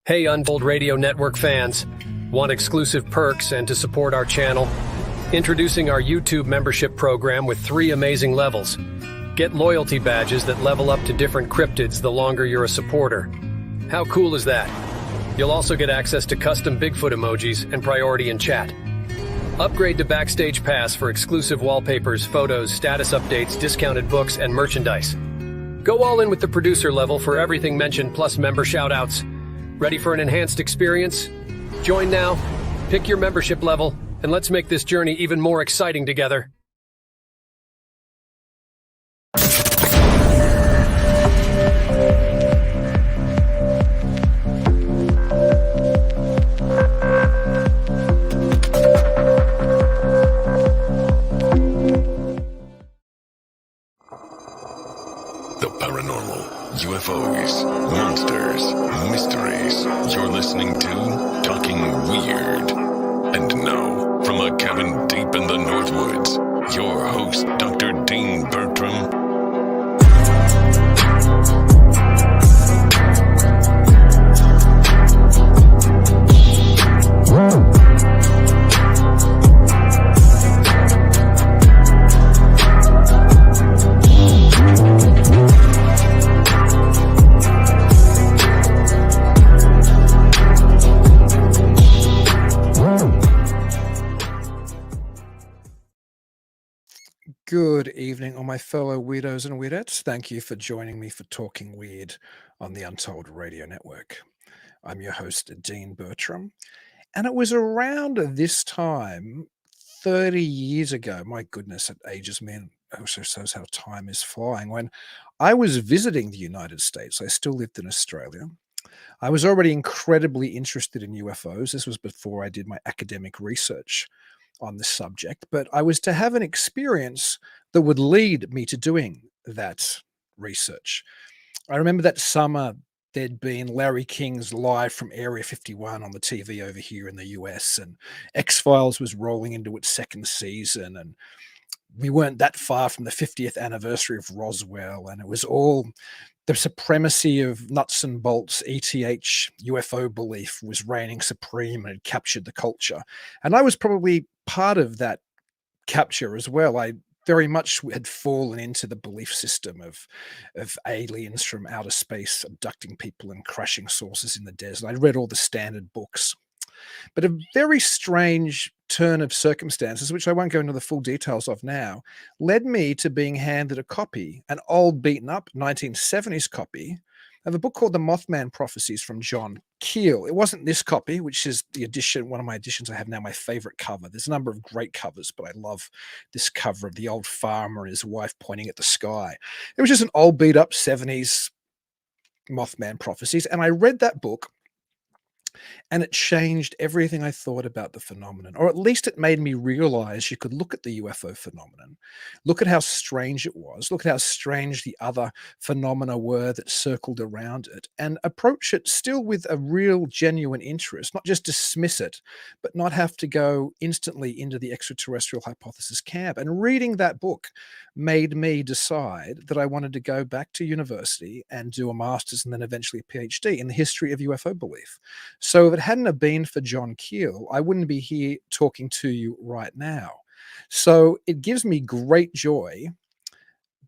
Hey Untold Radio Network fans, want exclusive perks and to support our channel? Introducing our YouTube membership program with 3 amazing levels. Get loyalty badges that level up to different cryptids the longer you're a supporter. How cool is that? You'll also get access to custom Bigfoot emojis and priority in chat. Upgrade to Backstage Pass for exclusive wallpapers, photos, status updates, discounted books, and merchandise. Go all in with the producer level for everything mentioned plus member shoutouts. Ready for an enhanced experience? Join now, pick your membership level, and let's make this journey even more exciting together. The paranormal, UFOs, monsters, mysteries. You're listening to Talking Weird. And now, from a cabin deep in the Northwoods, your host, Dr. Dean Bertram. Good evening, all my fellow weirdos and weirdettes. Thank you for joining me for Talking Weird on the Untold Radio Network. I'm your host, Dean Bertram, and it was around this time, 30 years ago, my goodness, it ages me and also shows how time is flying, when I was visiting the United States. I still lived in Australia. I was already incredibly interested in UFOs. This was before I did my academic research on the subject, but I was to have an experience that would lead me to doing that research. I remember that summer there'd been Larry King's Live from Area 51 on the TV over here in the US, and X-Files was rolling into its 2nd season, and we weren't that far from the 50th anniversary of Roswell, and it was all the supremacy of nuts and bolts ETH UFO belief was reigning supreme and had captured the culture. And I was probably part of that capture as well. I very much had fallen into the belief system of aliens from outer space abducting people and crashing saucers in the desert. I read all the standard books. But a very strange turn of circumstances, which I won't go into the full details of now, led me to being handed a copy, an old beaten up 1970s copy of a book called The Mothman Prophecies from Keel. It wasn't this copy, which is the edition, one of my editions I have now, my favorite cover. There's a number of great covers, but I love this cover of the old farmer and his wife pointing at the sky. It was just an old beat up 70s Mothman Prophecies. And I read that book, and it changed everything I thought about the phenomenon, or at least it made me realize you could look at the UFO phenomenon, look at how strange it was, look at how strange the other phenomena were that circled around it, and approach it still with a real genuine interest, not just dismiss it, but not have to go instantly into the extraterrestrial hypothesis camp. And reading that book made me decide that I wanted to go back to university and do a master's and then eventually a PhD in the history of UFO belief. So if it hadn't have been for Keel, I wouldn't be here talking to you right now. So it gives me great joy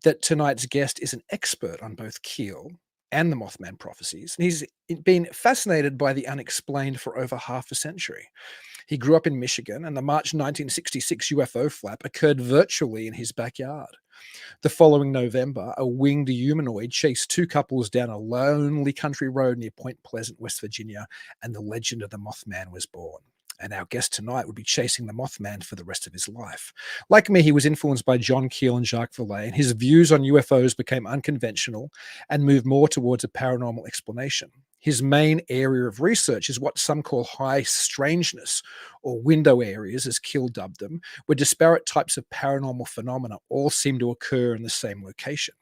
that tonight's guest is an expert on both Keel and the Mothman Prophecies. And he's been fascinated by the unexplained for over half a century. He grew up in Michigan, and the March 1966 UFO flap occurred virtually in his backyard. The following November, a winged humanoid chased 2 couples down a lonely country road near Point Pleasant, West Virginia, and the legend of the Mothman was born. And our guest tonight would be chasing the Mothman for the rest of his life. Like me, he was influenced by Keel and Jacques Vallee, and his views on UFOs became unconventional and moved more towards a paranormal explanation. His main area of research is what some call high strangeness, or window areas, as Keel dubbed them, where disparate types of paranormal phenomena all seem to occur in the same location.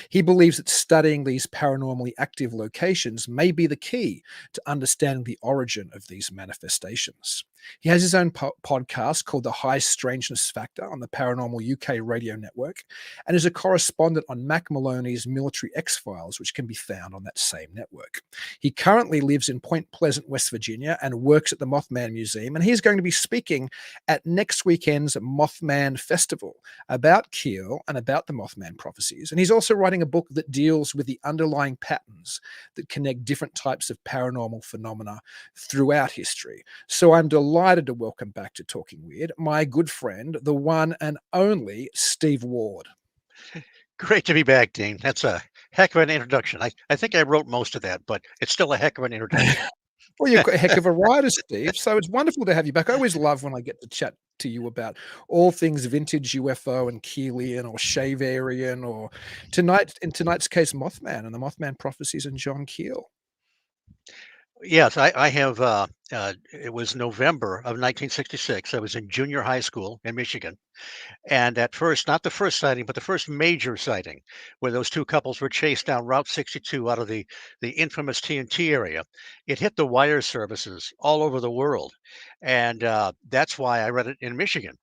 He believes that studying these paranormally active locations may be the key to understanding the origin of these manifestations. He has his own podcast called The High Strangeness Factor on the Paranormal UK radio network, and is a correspondent on Mac Maloney's Military X Files, which can be found on that same network. He currently lives in Point Pleasant, West Virginia, and works at the Mothman Museum, and he's going to be speaking at next weekend's Mothman Festival about Keel and about the Mothman prophecies. And he's also writing a book that deals with the underlying patterns that connect different types of paranormal phenomena throughout history. So I'm delighted to welcome back to Talking Weird my good friend, the one and only Steve Ward. Great to be back, Dean. That's a heck of an introduction. I think I wrote most of that, but it's still a heck of an introduction. Well, you're a heck of a writer, Steve. So it's wonderful to have you back. I always love when I get to chat to you about all things vintage UFO and Keelian or Shavarian, or in tonight's case, Mothman and the Mothman prophecies and John Keel. Yes, I have. It was November of 1966. I was in junior high school in Michigan. And at first, not the first sighting, but the first major sighting, where those two couples were chased down Route 62 out of the infamous TNT area, it hit the wire services all over the world. And that's why I read it in Michigan.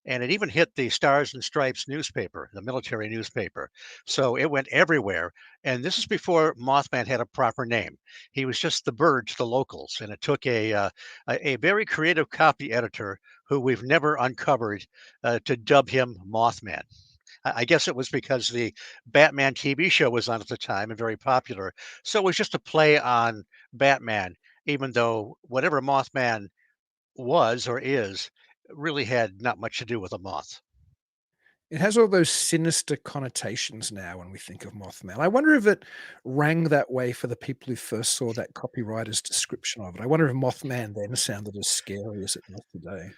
And it even hit the Stars and Stripes newspaper, the military newspaper. So it went everywhere. And this is before Mothman had a proper name. He was just the bird to the locals. And it took a very creative copy editor who we've never uncovered to dub him Mothman. I guess it was because the Batman TV show was on at the time and very popular. So it was just a play on Batman, even though whatever Mothman was or is really had not much to do with a moth. It has all those sinister connotations now when we think of Mothman. I wonder if it rang that way for the people who first saw that copywriter's description of it. I wonder if Mothman then sounded as scary as it does today.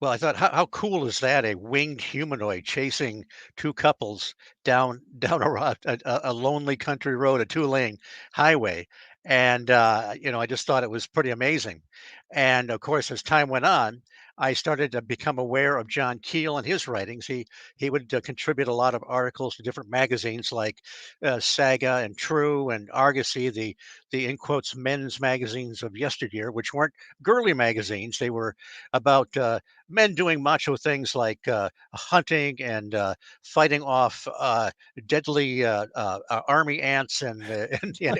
Well, I thought, how cool is that? A winged humanoid chasing two couples down a lonely country road, a two-lane highway, and I just thought it was pretty amazing. And of course, as time went on, I started to become aware of John Keel and his writings. He would contribute a lot of articles to different magazines like Saga and True and Argosy, the in quotes men's magazines of yesteryear, which weren't girly magazines. They were about men doing macho things like hunting and fighting off deadly army ants in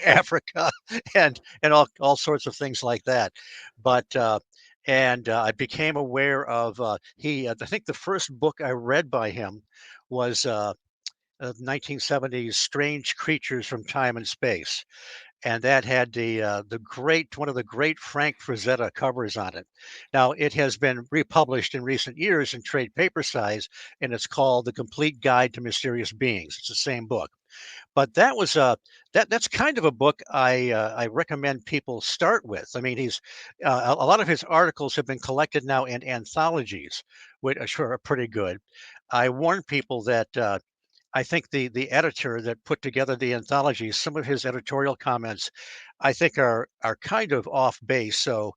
Africa and all sorts of things like that. But I became aware of I think the first book I read by him was 1970s Strange Creatures from Time and Space, and that had one of the great Frank Frazetta covers on it. Now it has been republished in recent years in trade paper size, and it's called The Complete Guide to Mysterious Beings. It's the same book, but that was that's kind of a book I recommend people start with. I mean, he's a lot of his articles have been collected now in anthologies, which are pretty good. I warn people that I think the editor that put together the anthology, some of his editorial comments, I think are kind of off base. So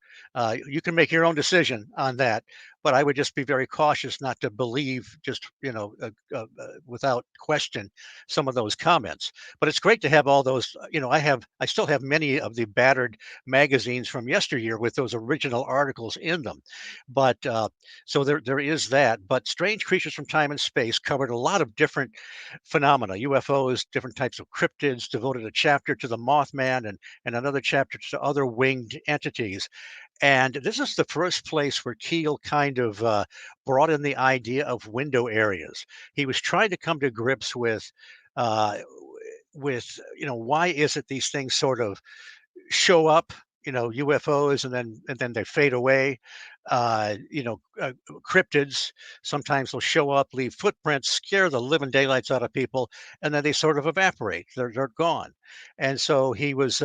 you can make your own decision on that. But I would just be very cautious not to believe just without question some of those comments. But it's great to have all those. I still have many of the battered magazines from yesteryear with those original articles in them. But so there is that. But Strange Creatures from Time and Space covered a lot of different phenomena, UFOs, different types of cryptids, devoted a chapter to the Mothman and another chapter to other winged entities. And this is the first place where Keel kind of brought in the idea of window areas. He was trying to come to grips uh, why is it these things sort of show up, UFOs, and then they fade away. Cryptids, sometimes they'll show up, leave footprints, scare the living daylights out of people, and then they sort of evaporate. They're gone. And so he was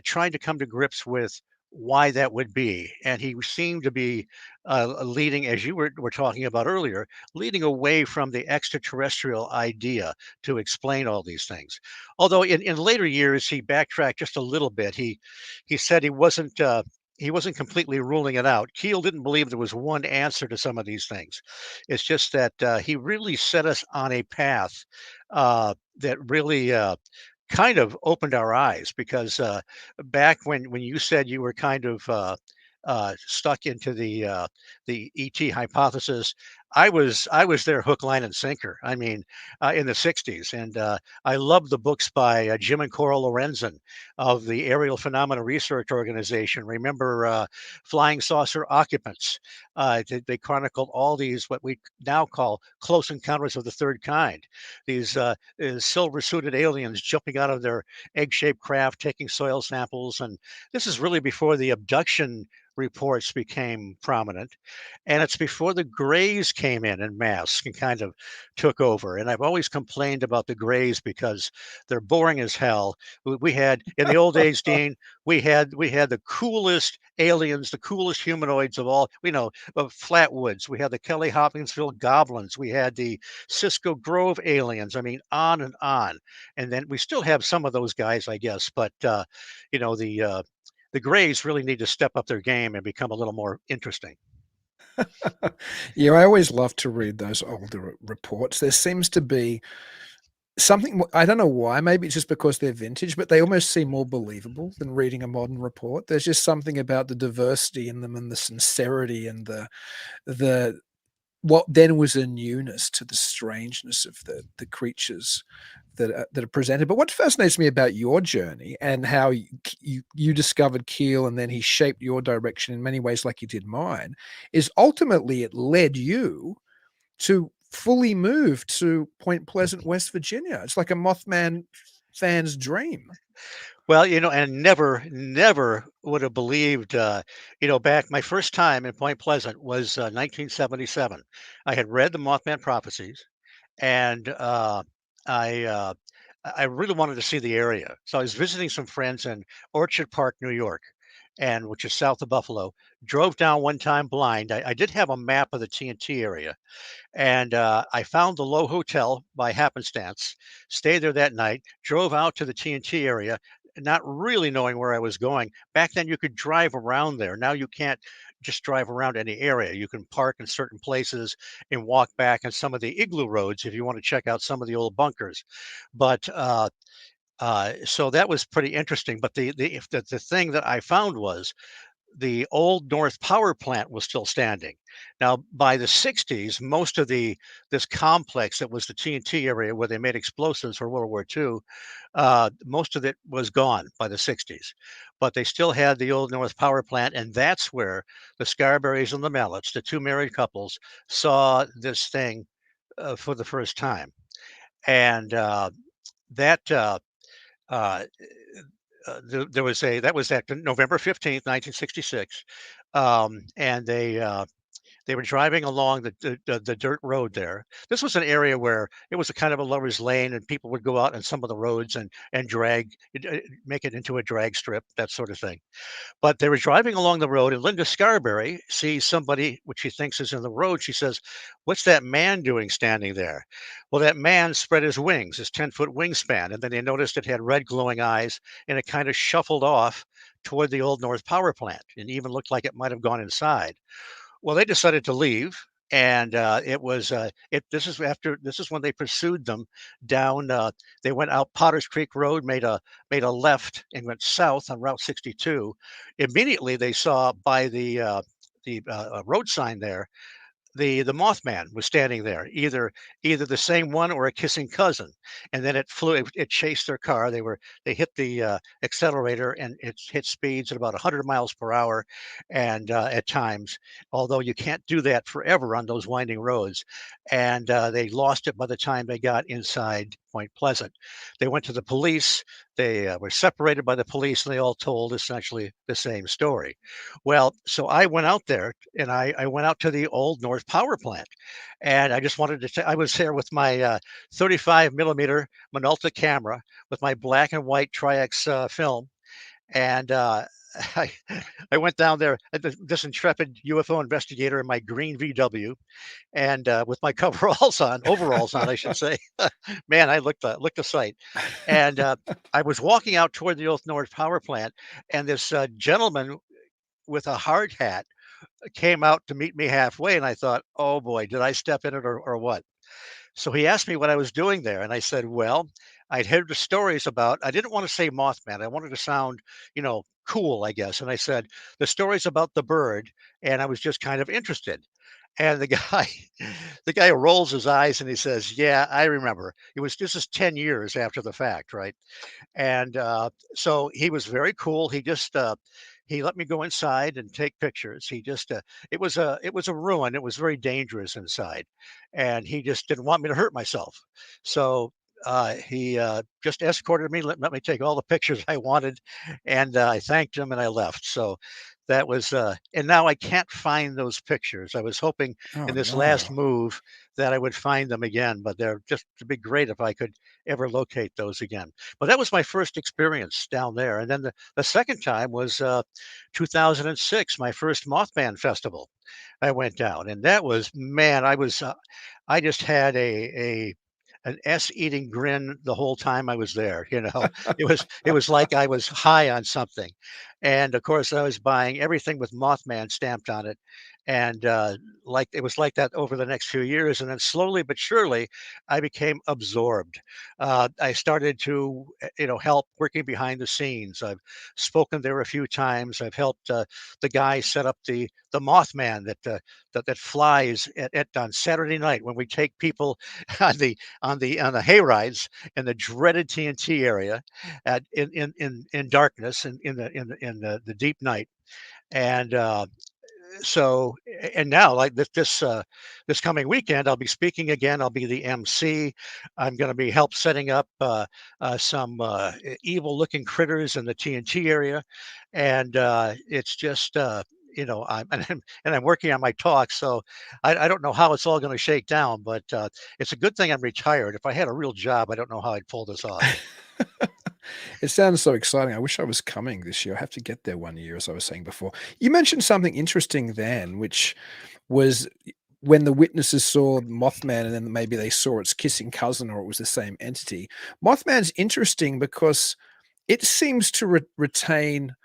trying to come to grips with why that would be. And he seemed to be leading, as you were talking about earlier, leading away from the extraterrestrial idea to explain all these things. Although in later years, he backtracked just a little bit. He said he wasn't he wasn't completely ruling it out. Keel didn't believe there was one answer to some of these things. It's just that he really set us on a path that really kind of opened our eyes because back when you said you were kind of stuck into the ET hypothesis, I was there hook, line, and sinker. I mean, in the '60s, and I love the books by Jim and Cora Lorenzen of the Aerial Phenomena Research Organization. Remember Flying Saucer Occupants? They chronicled all these what we now call close encounters of the third kind. These silver-suited aliens jumping out of their egg-shaped craft, taking soil samples, and this is really before the abduction reports became prominent. And it's before the Greys came in mass and kind of took over. And I've always complained about the Greys because they're boring as hell. We had in the old days, Dean, we had the coolest aliens, the coolest humanoids of all, of Flatwoods. We had the Kelly Hopkinsville goblins. We had the Cisco Grove aliens. I mean, on and on. And then we still have some of those guys, I guess. But you know, the Greys really need to step up their game and become a little more interesting. Yeah, I always love to read those older reports. There seems to be something, I don't know why, maybe it's just because they're vintage, but they almost seem more believable than reading a modern report. There's just something about the diversity in them and the sincerity and the what then was a newness to the strangeness of the creatures that are presented. But what fascinates me about your journey and how you discovered Keel and then he shaped your direction in many ways, like he did mine, is ultimately it led you to fully move to Point Pleasant, West Virginia. It's like a Mothman fan's dream. Well, and never would have believed, back my first time in Point Pleasant was 1977. I had read the Mothman Prophecies, and I uh, I really wanted to see the area. So I was visiting some friends in Orchard Park, New York, and which is south of Buffalo. Drove down one time blind. I did have a map of the TNT area, and I found the Low Hotel by happenstance, stayed there that night, drove out to the TNT area, not really knowing where I was going. Back then, you could drive around there. Now you can't just drive around any area. You can park in certain places and walk back on some of the igloo roads if you want to check out some of the old bunkers. But so that was pretty interesting. But the thing that I found was the old North Power Plant was still standing. Now, by the '60s, most of this complex that was the TNT area where they made explosives for World War II, most of it was gone by the '60s. But they still had the old North Power Plant, and that's where the Scarberries and the Mallets, the two married couples, saw this thing for the first time. And that uh, there was a that was at November 15th, 1966, and they were driving along the dirt road there. This was an area where it was a kind of a lover's lane, and people would go out on some of the roads and make it into a drag strip, that sort of thing. But they were driving along the road, and Linda Scarberry sees somebody which she thinks is in the road. She says, "What's that man doing standing there?" Well, that man spread his wings, his 10-foot wingspan, and then they noticed it had red glowing eyes, and it kind of shuffled off toward the old North Power Plant, and even looked like it might have gone inside. Well, they decided to leave, and it was it. This is when they pursued them down. They went out Potter's Creek Road, made a left, and went south on Route 62. Immediately, they saw by the road sign there the Mothman was standing there, either the same one or a kissing cousin. And then it flew. It chased their car. They hit the accelerator, and it hit speeds at about 100 miles per hour, and at times, although you can't do that forever on those winding roads. And they lost it by the time they got inside Point Pleasant. They went to the police. They were separated by the police, and they all told essentially the same story. Well, so I went out there, and I went out to the old North Power Plant, and I just wanted to. I was there with my 35 millimeter Minolta camera with my black and white Tri-X film, and I I went down there, this intrepid UFO investigator in my green VW, and with my overalls on, I should say. Man, I looked a sight, and I was walking out toward the old North Power Plant, and this gentleman with a hard hat came out to meet me halfway, and I thought, "Oh boy, did I step in it or what?" So he asked me what I was doing there, and I said, "Well, I'd heard the stories about." I didn't want to say Mothman. I wanted to sound, cool, I guess. And I said the stories about the bird, and I was just kind of interested. And the guy, the guy rolls his eyes and he says, "Yeah, I remember. This is 10 years after the fact, right?" And so he was very cool. He let me go inside and take pictures. It was a ruin. It was very dangerous inside, and he just didn't want me to hurt myself. So he just escorted me, let me take all the pictures I wanted, and I thanked him and I left. So that was, and now I can't find those pictures. I was hoping Oh in this last no. move that I would find them again, but they're just, it'd be great if I could ever locate those again. But that was my first experience down there. And then the second time was 2006, my first Mothman festival. I went down, and that was, man, I just had an s-eating grin the whole time I was there. It was like I was high on something, and of course I was buying everything with Mothman stamped on it, and like it was like that over the next few years, and then slowly but surely I became absorbed. I started to help working behind the scenes. I've spoken there a few times. I've helped the guy set up the Mothman that flies on Saturday night when we take people on the hay rides in the dreaded TNT area in darkness and in the deep night. And so and now, like this coming weekend, I'll be speaking again. I'll be the MC. I'm going to be help setting up some evil looking critters in the TNT area, and it's just I'm working on my talk, so I don't know how it's all going to shake down, but it's a good thing I'm retired. If I had a real job, I don't know how I'd pull this off. It sounds so exciting. I wish I was coming this year. I have to get there one year, as I was saying before. You mentioned something interesting then, which was when the witnesses saw Mothman and then maybe they saw its kissing cousin or it was the same entity. Mothman's interesting because it seems to retain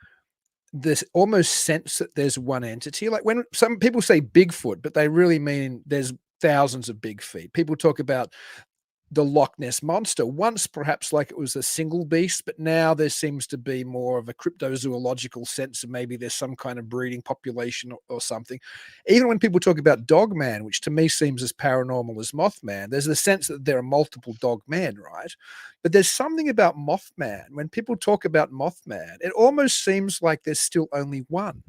this almost sense that there's one entity. Like when some people say Bigfoot, but they really mean there's thousands of big feet. People talk about the Loch Ness monster. Once, perhaps like it was a single beast, but now there seems to be more of a cryptozoological sense of maybe there's some kind of breeding population or something. Even when people talk about Dogman, which to me seems as paranormal as Mothman, there's the sense that there are multiple Dogmen, right? But there's something about Mothman. When people talk about Mothman, it almost seems like there's still only one.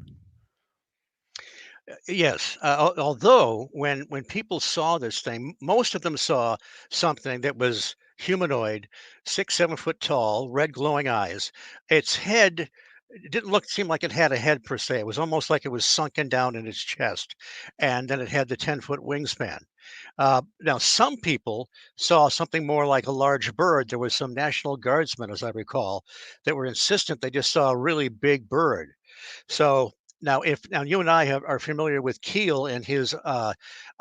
Yes, although when people saw this thing, most of them saw something that was humanoid, 6, 7 foot tall, red glowing eyes. Its head didn't seem like it had a head per se. It was almost like it was sunken down in its chest, and then it had the 10-foot wingspan. Now, some people saw something more like a large bird. There was some National Guardsmen, as I recall, that were insistent they just saw a really big bird. So now you and I are familiar with Keel and his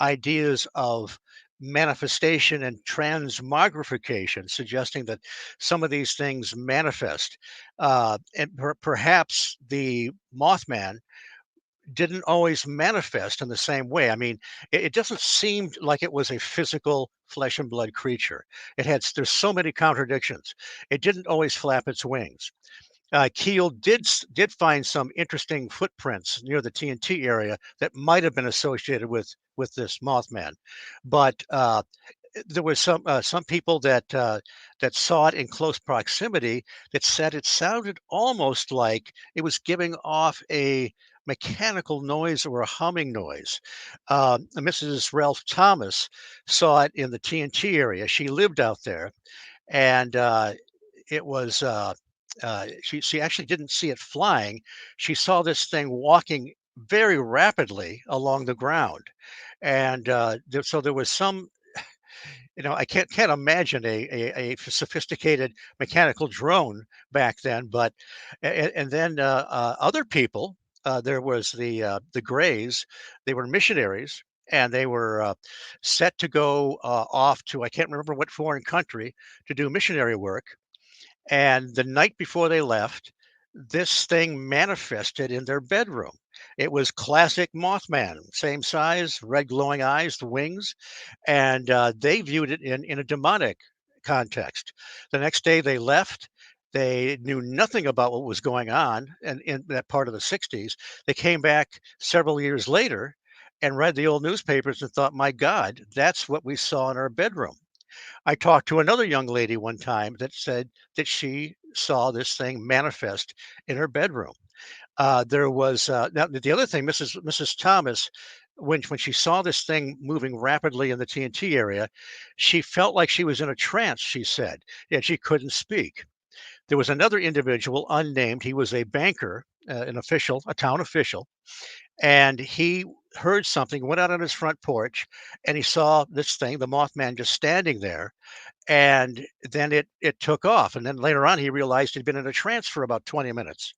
ideas of manifestation and transmogrification, suggesting that some of these things manifest, and perhaps the Mothman didn't always manifest in the same way. I mean, it doesn't seem like it was a physical flesh and blood creature. There's so many contradictions. It didn't always flap its wings. Keel did find some interesting footprints near the TNT area that might have been associated with this Mothman, but there was some people that saw it in close proximity that said it sounded almost like it was giving off a mechanical noise or a humming noise. Mrs. Ralph Thomas saw it in the TNT area. She lived out there, and it was she actually didn't see it flying. She saw this thing walking very rapidly along the ground, and so there was some. I can't imagine a sophisticated mechanical drone back then, but and then other people. There was the Greys. They were missionaries, and they were set to go off to, I can't remember what foreign country, to do missionary work. And the night before they left, this thing manifested in their bedroom. It was classic Mothman, same size, red glowing eyes, the wings, and they viewed it in a demonic context. The next day they left. They knew nothing about what was going on in that part of the 60s. They came back several years later and read the old newspapers and thought, my God, that's what we saw in our bedroom. I talked to another young lady one time that said that she saw this thing manifest in her bedroom. There was now the other thing, Mrs. Thomas, when she saw this thing moving rapidly in the TNT area, she felt like she was in a trance. She said, and she couldn't speak. There was another individual, unnamed. He was a banker, an official, a town official, and he heard something, went out on his front porch, and he saw this thing, the Mothman, just standing there. And then it took off. And then later on, he realized he'd been in a trance for about 20 minutes.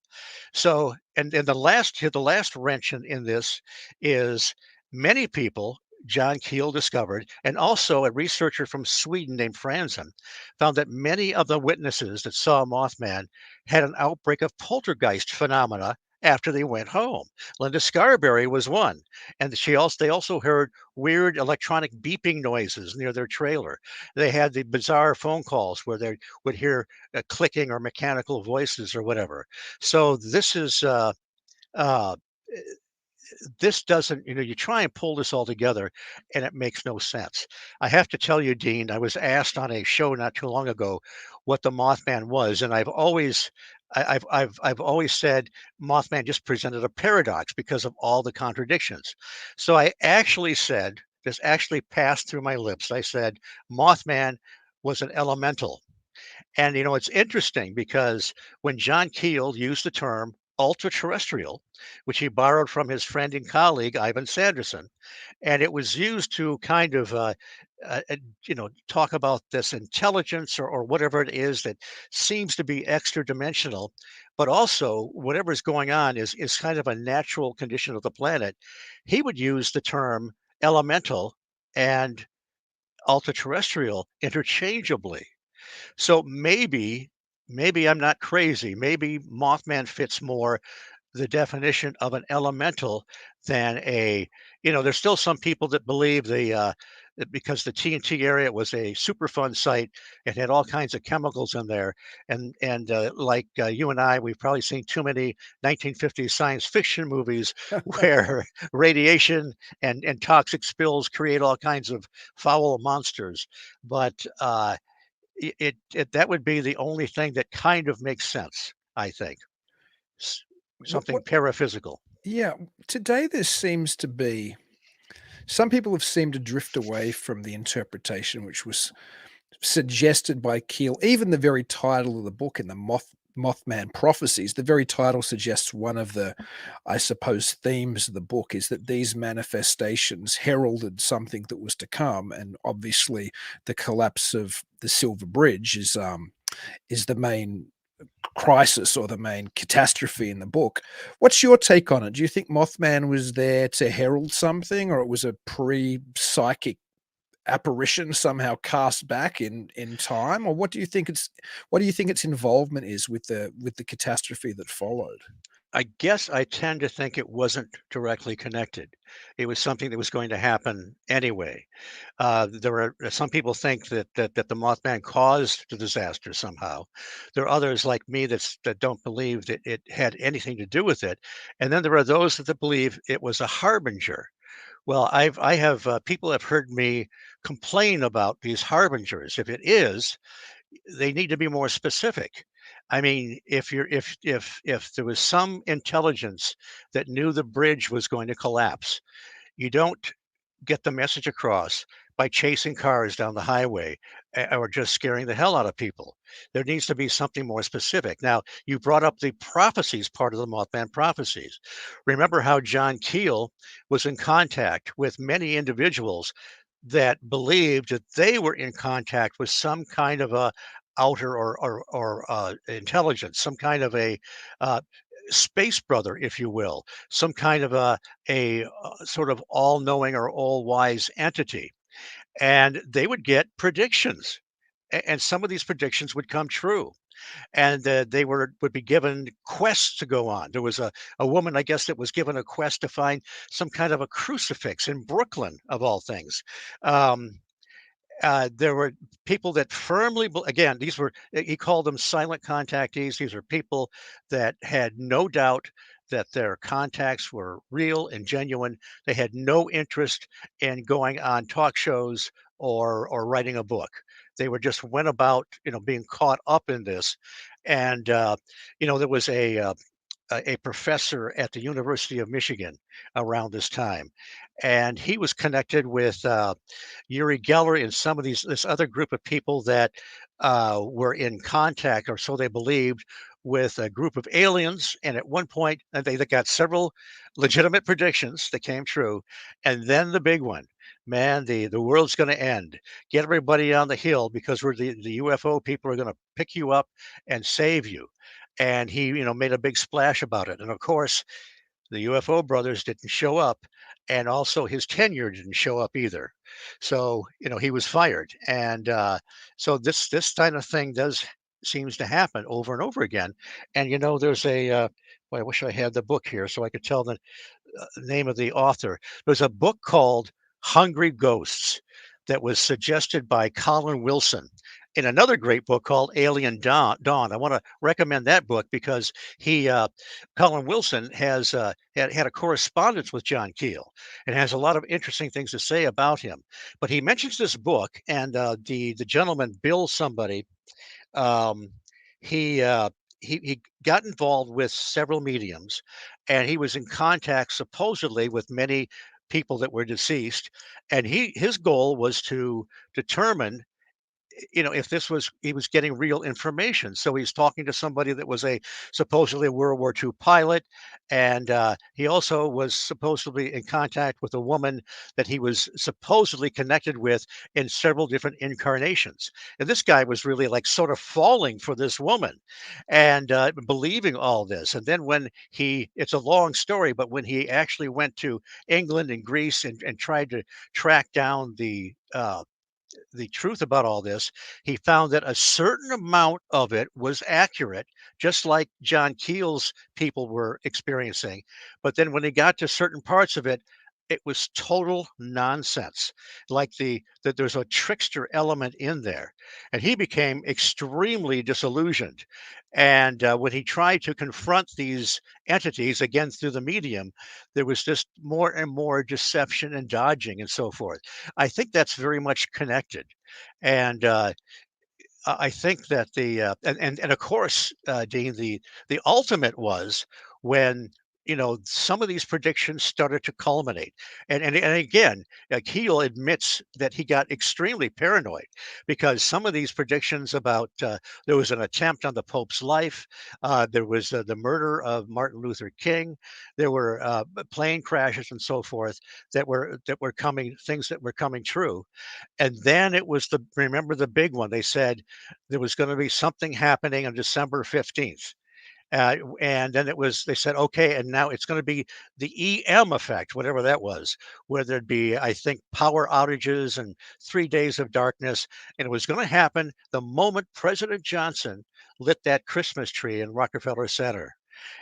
So, and the last wrench in this is many people, John Keel discovered, and also a researcher from Sweden named Franzen, found that many of the witnesses that saw Mothman had an outbreak of poltergeist phenomena after they went home. Linda Scarberry was one, and they also heard weird electronic beeping noises near their trailer. They had the bizarre phone calls where they would hear clicking or mechanical voices or whatever. So uh, this doesn't, you try and pull this all together and it makes no sense. I have to tell you, Dean, I was asked on a show not too long ago what the Mothman was, and I've always said Mothman just presented a paradox because of all the contradictions. So I actually said, this actually passed through my lips. I said Mothman was an elemental. And it's interesting because when John Keel used the term ultraterrestrial, which he borrowed from his friend and colleague Ivan Sanderson, and it was used to kind of talk about this intelligence or whatever it is that seems to be extra dimensional, but also whatever is going on is kind of a natural condition of the planet. He would use the term elemental and ultraterrestrial interchangeably. So maybe I'm not crazy. Maybe Mothman fits more the definition of an elemental than there's still some people that believe that because the TNT area was a Superfund site, it had all kinds of chemicals in there. And like you and I, we've probably seen too many 1950s science fiction movies where radiation and toxic spills create all kinds of foul monsters. But that would be the only thing that kind of makes sense, I think. S- Something What, paraphysical. yeah, today there seems to be some people have seemed to drift away from the interpretation which was suggested by Keel. Even the very title of the book in the Mothman Prophecies, the very title suggests one of the, I suppose, themes of the book is that these manifestations heralded something that was to come, and obviously the collapse of the Silver Bridge is the main crisis or the main catastrophe in the book. What's your take on it? Do you think Mothman was there to herald something, or it was a pre-psychic apparition somehow cast back in time, or what do you think its involvement is with the catastrophe that followed? I guess I tend to think it wasn't directly connected. It was something that was going to happen anyway. There are some people think that the Mothman caused the disaster somehow. There are others like me that don't believe that it had anything to do with it, and then there are those that believe it was a harbinger. Well, I have people have heard me complain about these harbingers. If it is, they need to be more specific. I mean, if there was some intelligence that knew the bridge was going to collapse, you don't get the message across by chasing cars down the highway or just scaring the hell out of people. There needs to be something more specific. Now, you brought up the prophecies part of the Mothman prophecies. Remember how John Keel was in contact with many individuals that believed that they were in contact with some kind of a outer or intelligence, some kind of a uh, space brother, if you will, some kind of a sort of all-knowing or all-wise entity, and they would get predictions, and some of these predictions would come true. and they would be given quests to go on. There was a woman, I guess, that was given a quest to find some kind of a crucifix in Brooklyn, of all things. Um, there were people that firmly, again, these were, he called them silent contactees. These are people that had no doubt that their contacts were real and genuine. They had no interest in going on talk shows or writing a book. They were just went about, being caught up in this. And, there was a professor at the University of Michigan around this time, and he was connected with Uri Geller and some of this other group of people that were in contact, or so they believed, with a group of aliens. And at one point, they got several legitimate predictions that came true, and then the big one. Man, the world's going to end. Get everybody on the hill because the UFO people are going to pick you up and save you. And he, made a big splash about it. And of course, the UFO brothers didn't show up, and also his tenure didn't show up either. So, he was fired. And so this kind of thing does seems to happen over and over again. And there's boy, I wish I had the book here so I could tell the name of the author. There's a book called Hungry Ghosts that was suggested by Colin Wilson in another great book called Alien Dawn. I want to recommend that book because Colin Wilson, has had a correspondence with John Keel and has a lot of interesting things to say about him. But he mentions this book, and the gentleman, Bill somebody, um, he uh, he got involved with several mediums, and he was in contact supposedly with many people that were deceased, and his goal was to determine, if this was he was getting real information. So he's talking to somebody that was a supposedly World War II pilot, and he also was supposedly in contact with a woman that he was supposedly connected with in several different incarnations. And this guy was really like sort of falling for this woman and believing all this. And then it's a long story, but when he actually went to England and Greece and tried to track down the truth about all this, he found that a certain amount of it was accurate, just like John Keel's people were experiencing. But then when he got to certain parts of it, it was total nonsense. Like that there's a trickster element in there. And he became extremely disillusioned. And when he tried to confront these entities again through the medium, there was just more and more deception and dodging and so forth. I think that's very much connected. And I think that and of course, Dean, the ultimate was when some of these predictions started to culminate, and again, Keel admits that he got extremely paranoid because some of these predictions about there was an attempt on the Pope's life, there was the murder of Martin Luther King, there were plane crashes and so forth that were coming, things that were coming true. And then it was remember the big one. They said there was going to be something happening on December 15th. And then they said, okay, and now it's going to be the EM effect, whatever that was, where there'd be, I think, power outages and 3 days of darkness. And it was going to happen the moment President Johnson lit that Christmas tree in Rockefeller Center.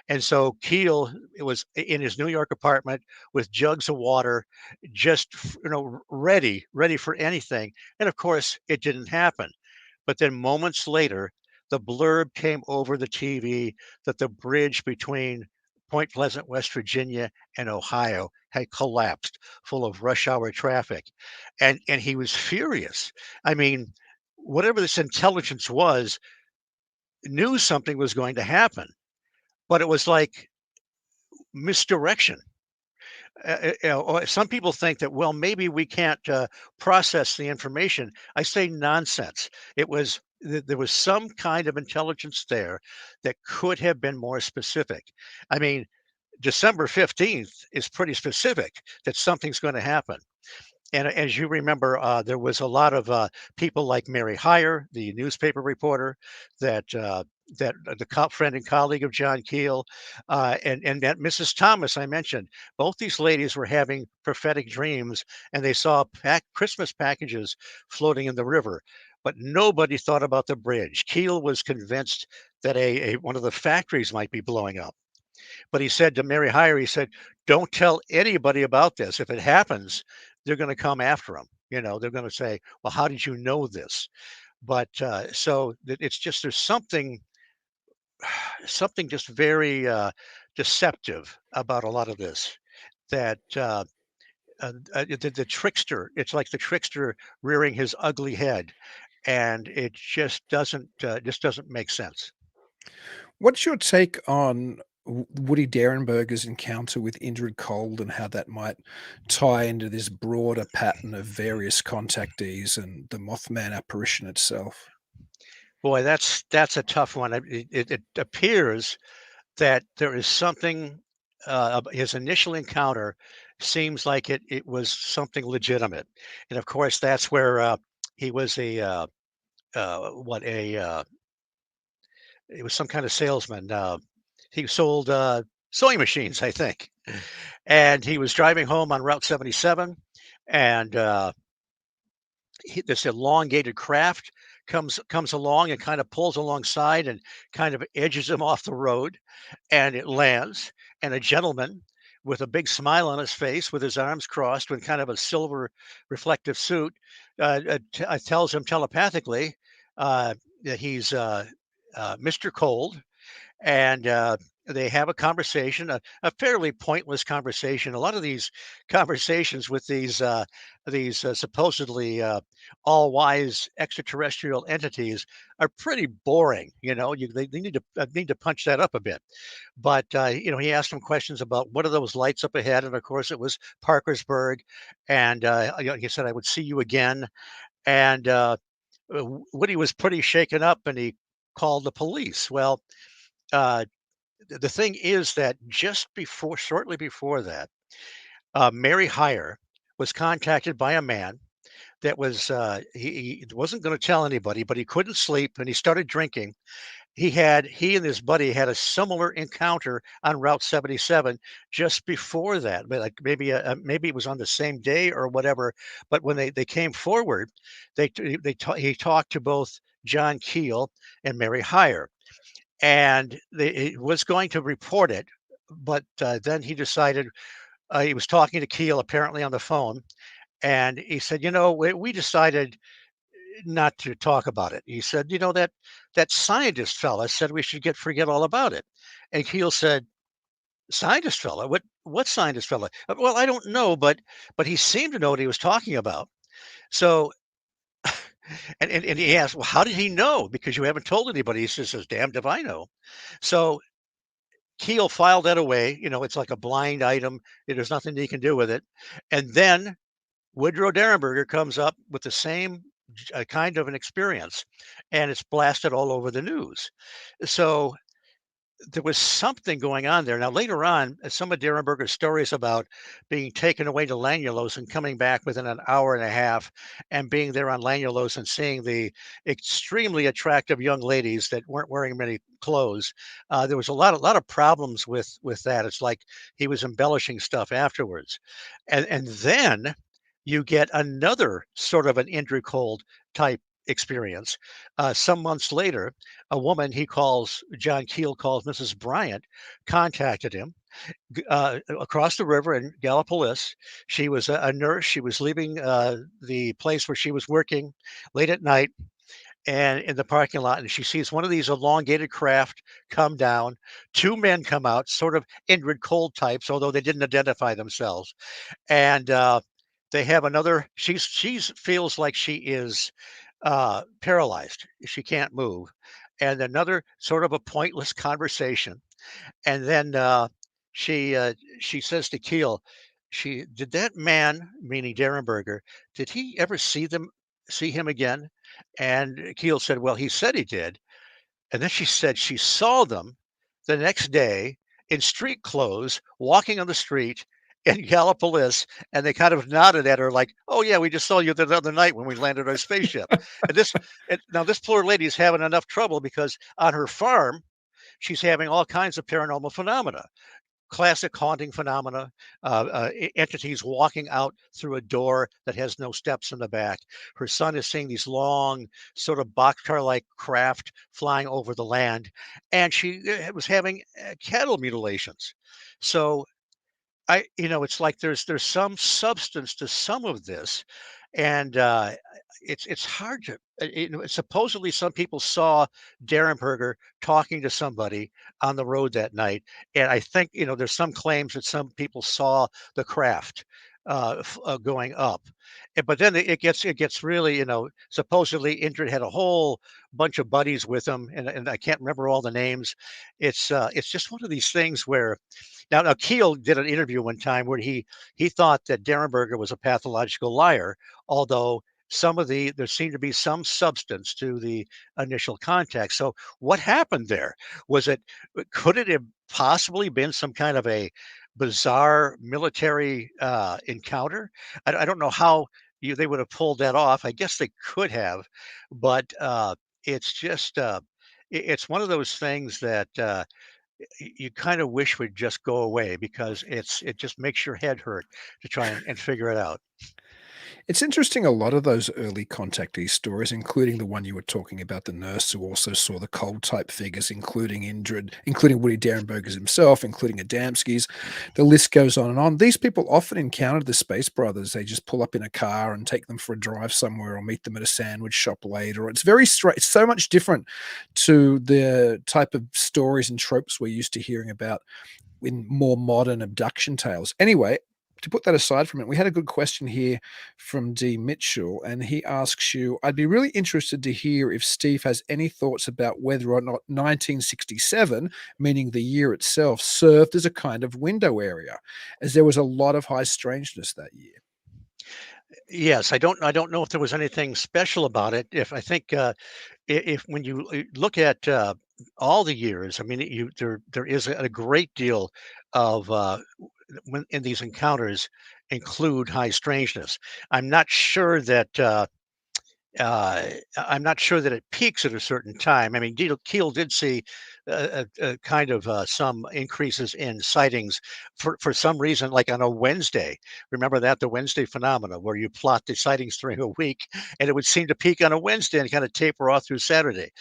And so Keel, it was in his New York apartment with jugs of water, just ready for anything. And of course, it didn't happen. But then moments later, the blurb came over the TV that the bridge between Point Pleasant, West Virginia, and Ohio had collapsed, full of rush hour traffic, and he was furious. I mean, whatever this intelligence was, knew something was going to happen, but it was like misdirection. Some people think that, well, maybe we can't process the information. I say nonsense. There was some kind of intelligence there that could have been more specific. I mean, December 15th is pretty specific that something's going to happen. And as you remember, there was a lot of people like Mary Heyer, the newspaper reporter, that the friend and colleague of John Keel, and that Mrs. Thomas I mentioned. Both these ladies were having prophetic dreams, and they saw Christmas packages floating in the river. but nobody thought about the bridge. Keel was convinced that one of the factories might be blowing up. But he said to Mary Hyre, he said, "Don't tell anybody about this. If it happens, they're going to come after him. They're going to say, 'Well, how did you know this?'" But so it's just there's something just very deceptive about a lot of this. That the trickster, it's like the trickster rearing his ugly head, and it just doesn't make sense. What's your take on Woody Derenberger's encounter with Indrid Cold and how that might tie into this broader pattern of various contactees and the Mothman apparition itself? Boy, that's a tough one. It appears that there is something. His initial encounter seems like it was something legitimate, and of course that's where he was a what a it was some kind of salesman. He sold sewing machines, I think, and he was driving home on Route 77, and this elongated craft comes along and kind of pulls alongside and kind of edges him off the road, and it lands, and a gentleman with a big smile on his face with his arms crossed with kind of a silver reflective suit tells him telepathically that he's Mr. Cold, and they have a conversation, a fairly pointless conversation. A lot of these conversations with these supposedly all-wise extraterrestrial entities are pretty boring. They need to punch that up a bit. But he asked him questions about what are those lights up ahead, and of course it was Parkersburg, and he said I would see you again, and Woody was pretty shaken up, and he called the police. Well. Uh, the thing is that shortly before that, Mary Hyre was contacted by a man that was he wasn't going to tell anybody, but he couldn't sleep and he started drinking. He and his buddy had a similar encounter on Route 77 just before that, but like maybe it was on the same day or whatever. But when they came forward, he talked to both John Keel and Mary Hyre, and he was going to report it, but then he decided he was talking to Keel apparently on the phone, and he said, we decided not to talk about it. He said, that scientist fella said we should forget all about it, and Keel said, "Scientist fella? What scientist fella?" Well, I don't know, but he seemed to know what he was talking about. So and he asked, well, how did he know? Because you haven't told anybody. He says, damned if I know. So Keel filed that away. It's like a blind item. There's nothing he can do with it. And then Woodrow Derenberger comes up with the same kind of an experience, and it's blasted all over the news. So there was something going on there. Now, later on, some of Derenberger's stories about being taken away to Lanulos and coming back within an hour and a half and being there on Lanulos and seeing the extremely attractive young ladies that weren't wearing many clothes. There was a lot of problems with that. It's like he was embellishing stuff afterwards. And then you get another sort of an Indrid Cold type experience. Some months later, a woman John Keel calls Mrs. Bryant, contacted him across the river in Gallipolis. She was a nurse. She was leaving the place where she was working late at night and in the parking lot, and she sees one of these elongated craft come down. Two men come out, sort of Indrid Cold types, although they didn't identify themselves. And they have another. She feels like she is paralyzed. She can't move. And another sort of a pointless conversation. And then she says to Keel, did that man, meaning Derenberger, did he ever see him again? And Keel said, well, he said he did. And then she said she saw them the next day in street clothes, walking on the street in Gallipolis, and they kind of nodded at her like, "Oh yeah, we just saw you the other night when we landed our spaceship." Now this poor lady's having enough trouble because on her farm she's having all kinds of paranormal phenomena. classic haunting phenomena, entities walking out through a door that has no steps in the back. Her son is seeing these long, sort of boxcar-like craft flying over the land, and she was having cattle mutilations. So it's like there's some substance to some of this, and it's hard to. Supposedly, some people saw Derenberger talking to somebody on the road that night, and I think there's some claims that some people saw the craft going up. But then it gets really supposedly Indrid had a whole bunch of buddies with him, and I can't remember all the names. It's just one of these things where now Keel did an interview one time where he thought that Derenberger was a pathological liar, although there seemed to be some substance to the initial contact. So what happened there? Could it have possibly been some kind of a bizarre military encounter? I don't know how they would have pulled that off. I guess they could have, but it's just it's one of those things that you kind of wish would just go away because it just makes your head hurt to try and figure it out. It's interesting, a lot of those early contactee stories, including the one you were talking about, the nurse who also saw the cold type figures, including Indrid, including Woody Derenberger's himself, including Adamski's. The list goes on and on. These people often encountered the Space Brothers. They just pull up in a car and take them for a drive somewhere or meet them at a sandwich shop later. It's very straight. It's so much different to the type of stories and tropes we're used to hearing about in more modern abduction tales. Anyway, to put that aside for a minute, we had a good question here from D. Mitchell, and he asks you, I'd be really interested to hear if Steve has any thoughts about whether or not 1967, meaning the year itself, served as a kind of window area, as there was a lot of high strangeness that year. Yes, I don't know if there was anything special about it. If I think if when you look at all the years, I mean, there is a great deal of when in these encounters include high strangeness. I'm not sure that I'm not sure that it peaks at a certain time. I mean, Keel did see kind of some increases in sightings for some reason, like on a Wednesday. Remember that, the Wednesday phenomena, where you plot the sightings during a week, and it would seem to peak on a Wednesday and kind of taper off through Saturday.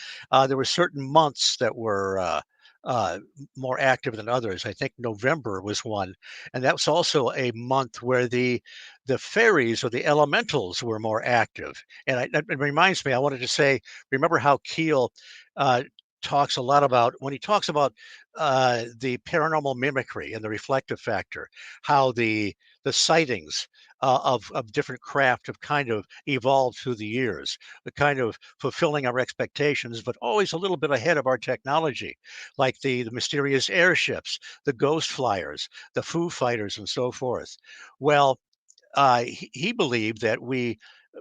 There were certain months that were uh, more active than others. I think November was one, and that was also a month where the fairies or the elementals were more active. And it reminds me, I wanted to say, remember how Keel uh, talks a lot about when he talks about the paranormal mimicry and the reflective factor, how the sightings of different craft have kind of evolved through the years, the kind of fulfilling our expectations, but always a little bit ahead of our technology, like the mysterious airships, the ghost flyers, the Foo Fighters, and so forth. Well, he believed that we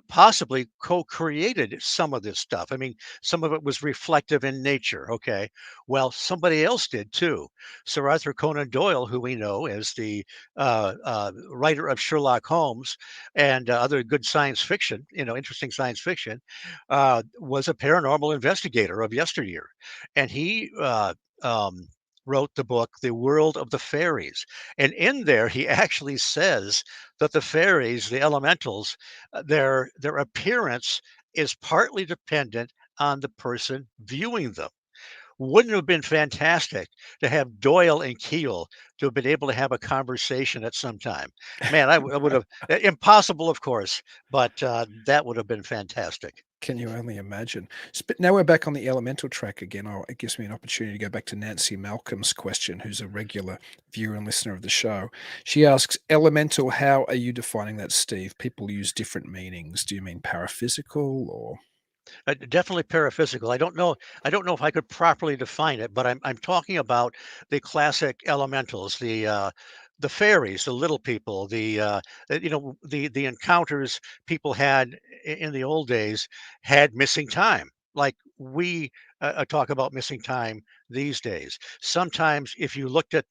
possibly co-created some of this stuff. I mean, some of it was reflective in nature. Okay, well, somebody else did too. Sir Arthur Conan Doyle, who we know as the writer of Sherlock Holmes and other good science fiction, interesting science fiction, was a paranormal investigator of yesteryear, and he wrote the book The World of the Fairies. And in there, he actually says that the fairies, the elementals, their appearance is partly dependent on the person viewing them. Wouldn't it have been fantastic to have Doyle and Keel to have been able to have a conversation at some time? Man, I would have, impossible, of course, but that would have been fantastic. Can you only imagine? But now we're back on the elemental track again. It gives me an opportunity to go back to Nancy Malcolm's question, who's a regular viewer and listener of the show. She asks, elemental, how are you defining that, Steve? People use different meanings. Do you mean paraphysical or? Definitely paraphysical. I don't know. I don't know if I could properly define it, but I'm talking about the classic elementals, the fairies, the little people, the encounters people had in the old days had missing time, like we talk about missing time these days. Sometimes, if you looked at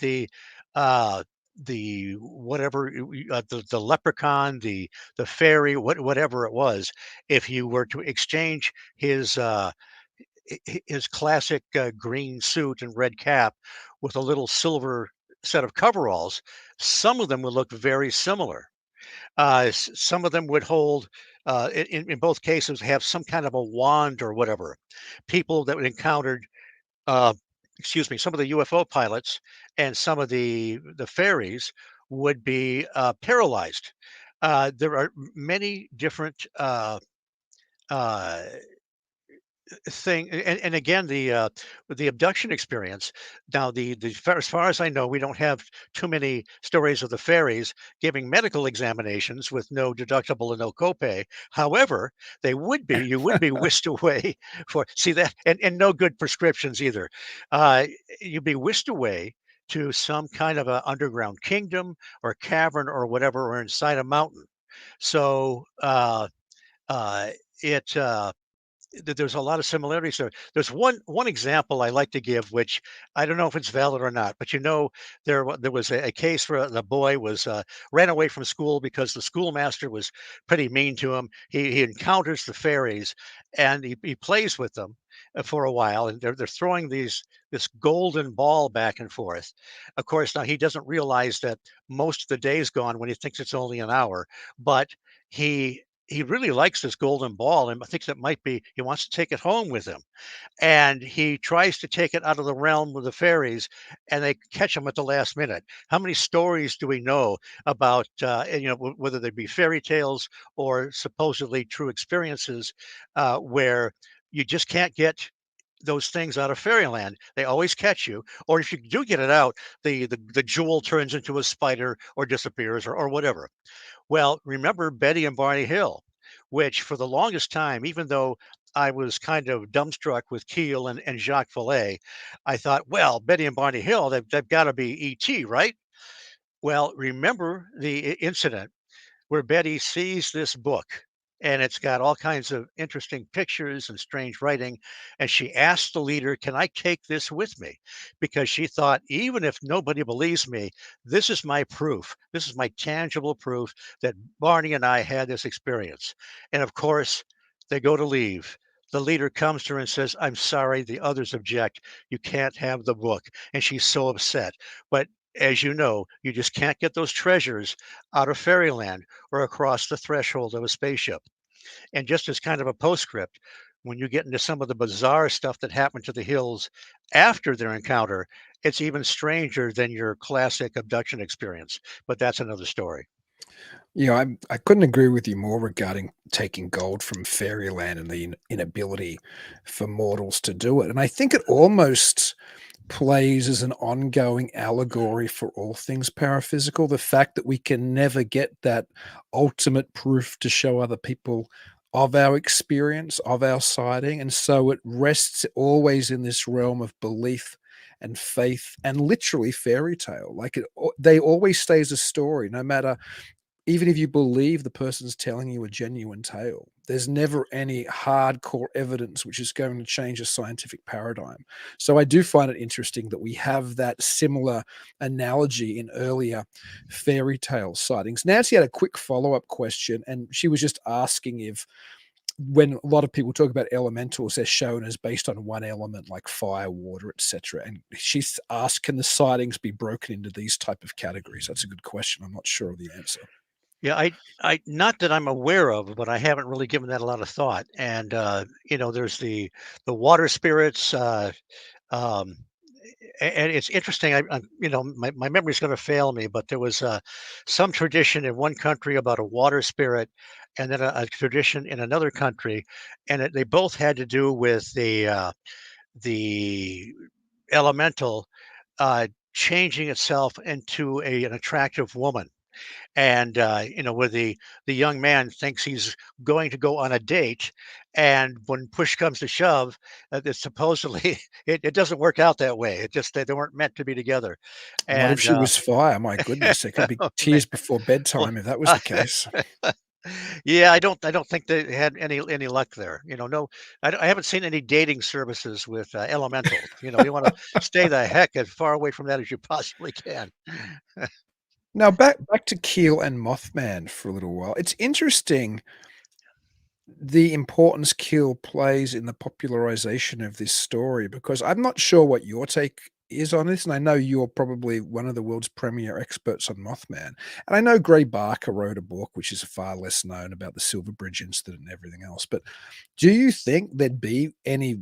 uh, the whatever the leprechaun, the fairy, whatever it was, if you were to exchange his his classic green suit and red cap with a little silver set of coveralls, some of them would look very similar. Some of them would hold, in both cases, have some kind of a wand or whatever. People that encountered, uh, excuse me, some of the UFO pilots and some of the fairies would be paralyzed. There are many different uh, thing and again the abduction experience. Now as far as I know, we don't have too many stories of the fairies giving medical examinations with no deductible and no copay. However, they would be you would be whisked away for see that and no good prescriptions either. uh you'd be whisked away to some kind of a underground kingdom or cavern or whatever, or inside a mountain. So uh it there's a lot of similarities there. There's one example I like to give, which I don't know if it's valid or not, but there was a case where the boy was ran away from school because the schoolmaster was pretty mean to him. He encounters the fairies, and he plays with them for a while, and they're throwing this golden ball back and forth. Of course, now he doesn't realize that most of the day's gone when he thinks it's only an hour, but he he really likes this golden ball and thinks it might be he wants to take it home with him. And he tries to take it out of the realm of the fairies, and they catch him at the last minute. How many stories do we know about, whether they be fairy tales or supposedly true experiences, where you just can't get those things out of fairyland? They always catch you, or if you do get it out, the jewel turns into a spider or disappears, or whatever. Well, remember Betty and Barney Hill, which for the longest time, even though I was kind of dumbstruck with Keel and Jacques Vallee, I thought, well, Betty and Barney Hill, they've got to be ET, right? Well, remember the incident where Betty sees this book, and it's got all kinds of interesting pictures and strange writing. And she asked the leader, "Can I take this with me?" Because she thought, even if nobody believes me, this is my proof. This is my tangible proof that Barney and I had this experience. And of course, they go to leave. The leader comes to her and says, "I'm sorry, the others object. You can't have the book." And she's so upset. But as you know, you just can't get those treasures out of fairyland or across the threshold of a spaceship. And just as kind of a postscript, when you get into some of the bizarre stuff that happened to the Hills after their encounter, it's even stranger than your classic abduction experience. But that's another story. Yeah, I couldn't agree with you more regarding taking gold from fairyland and the inability for mortals to do it. And I think it almost plays as an ongoing allegory for all things paraphysical. The fact that we can never get that ultimate proof to show other people of our experience, of our sighting. And so it rests always in this realm of belief and faith and literally fairy tale. Like they always stay as a story, no matter, even if you believe the person's telling you a genuine tale, there's never any hardcore evidence which is going to change a scientific paradigm. So I do find it interesting that we have that similar analogy in earlier fairy tale sightings. Nancy had a quick follow-up question, and she was just asking if, when a lot of people talk about elementals, they're shown as based on one element like fire, water, etc. And she's asked, can the sightings be broken into these type of categories? That's a good question. I'm not sure of the answer. Yeah, I not that I'm aware of, but I haven't really given that a lot of thought. And there's the water spirits. Um, and it's interesting. My memory's going to fail me, but there was some tradition in one country about a water spirit, and then a tradition in another country, and they both had to do with the elemental changing itself into an attractive woman. And where the young man thinks he's going to go on a date, and when push comes to shove, that supposedly it doesn't work out that way. It just they weren't meant to be together. What if And she was fire? My goodness, there could be oh, man. tears before Well, bedtime if that was the case. yeah, I don't think they had any luck there. No, I haven't seen any dating services with elementals. You want to stay the heck as far away from that as you possibly can. Now back to Keel and Mothman for a little while. It's interesting the importance Keel plays in the popularization of this story, because I'm not sure what your take is on this, and I know you're probably one of the world's premier experts on Mothman. And I know Gray Barker wrote a book, which is far less known, about the Silver Bridge incident and everything else. But do you think there'd be any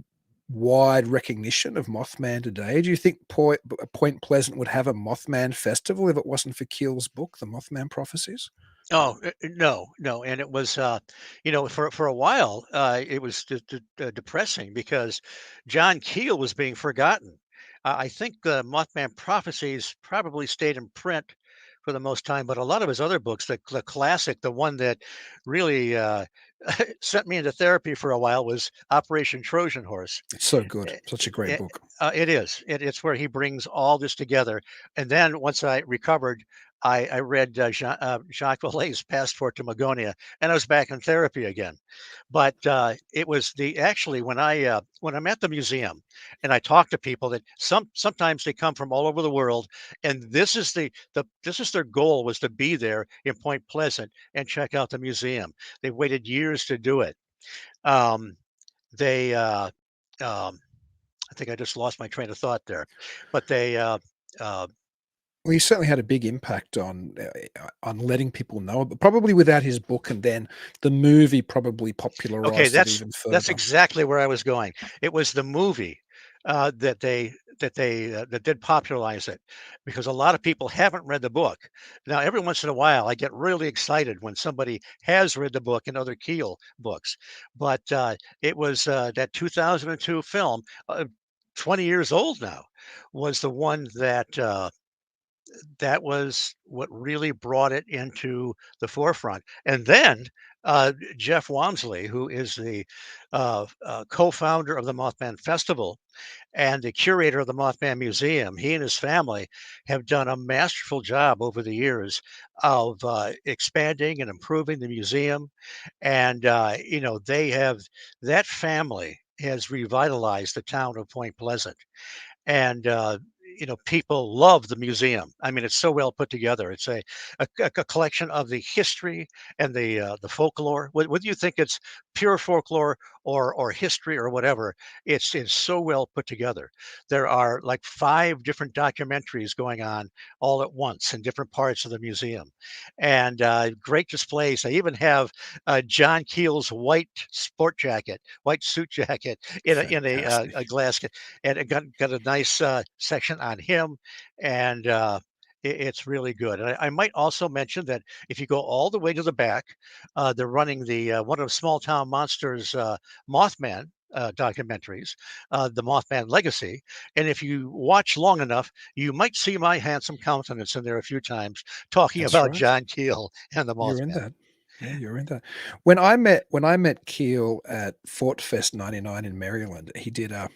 wide recognition of Mothman today? Do you think Point Pleasant would have a Mothman festival if it wasn't for Keel's book, The Mothman Prophecies? Oh, no, no, and it was, for a while, it was depressing because John Keel was being forgotten. I think the Mothman Prophecies probably stayed in print for the most time, but a lot of his other books, the classic, the one that really sent me into therapy for a while, was Operation Trojan Horse. It's so good. Eh, Such a great eh, book. it is. It's where he brings all this together. And then once I recovered, I read Jacques Vallee's Passport to Magonia, and I was back in therapy again. But it was the actually when I'm at the museum and I talk to people that sometimes they come from all over the world, and this is this is their goal, was to be there in Point Pleasant and check out the museum. They waited years to do it. Um, they um, I think I just lost my train of thought there, but uh, Well, he certainly had a big impact on letting people know, but probably without his book, and then the movie probably okay, popularized it even that's further. exactly where I was going. It was the movie that did popularize it, because a lot of people haven't read the book. Now, every once in a while, I get really excited when somebody has read the book and other Keel books, but it was that 2002 film, 20 years old now, was the one that was what really brought it into the forefront. And then Jeff Wamsley, who is the co-founder of the Mothman Festival and the curator of the Mothman Museum, he and his family have done a masterful job over the years of expanding and improving the museum. And they have, that family has revitalized the town of Point Pleasant. And people love the museum. I mean, it's so well put together. It's a collection of the history and the folklore. Whether you think it's pure folklore or history or whatever, it's so well put together. There are like 5 different documentaries going on all at once in different parts of the museum, and great displays. They even have John Keel's white suit jacket in Fantastic. a glass, and it got a nice section on him, and it's really good. And I might also mention that if you go all the way to the back, they're running the one of Small Town Monsters Mothman documentaries, the Mothman Legacy. And if you watch long enough, you might see my handsome countenance in there a few times talking That's about right. John Keel and the You're in Mothman. that. Yeah, you're in that. When I met Keel at Fort Fest '99 in Maryland, he did a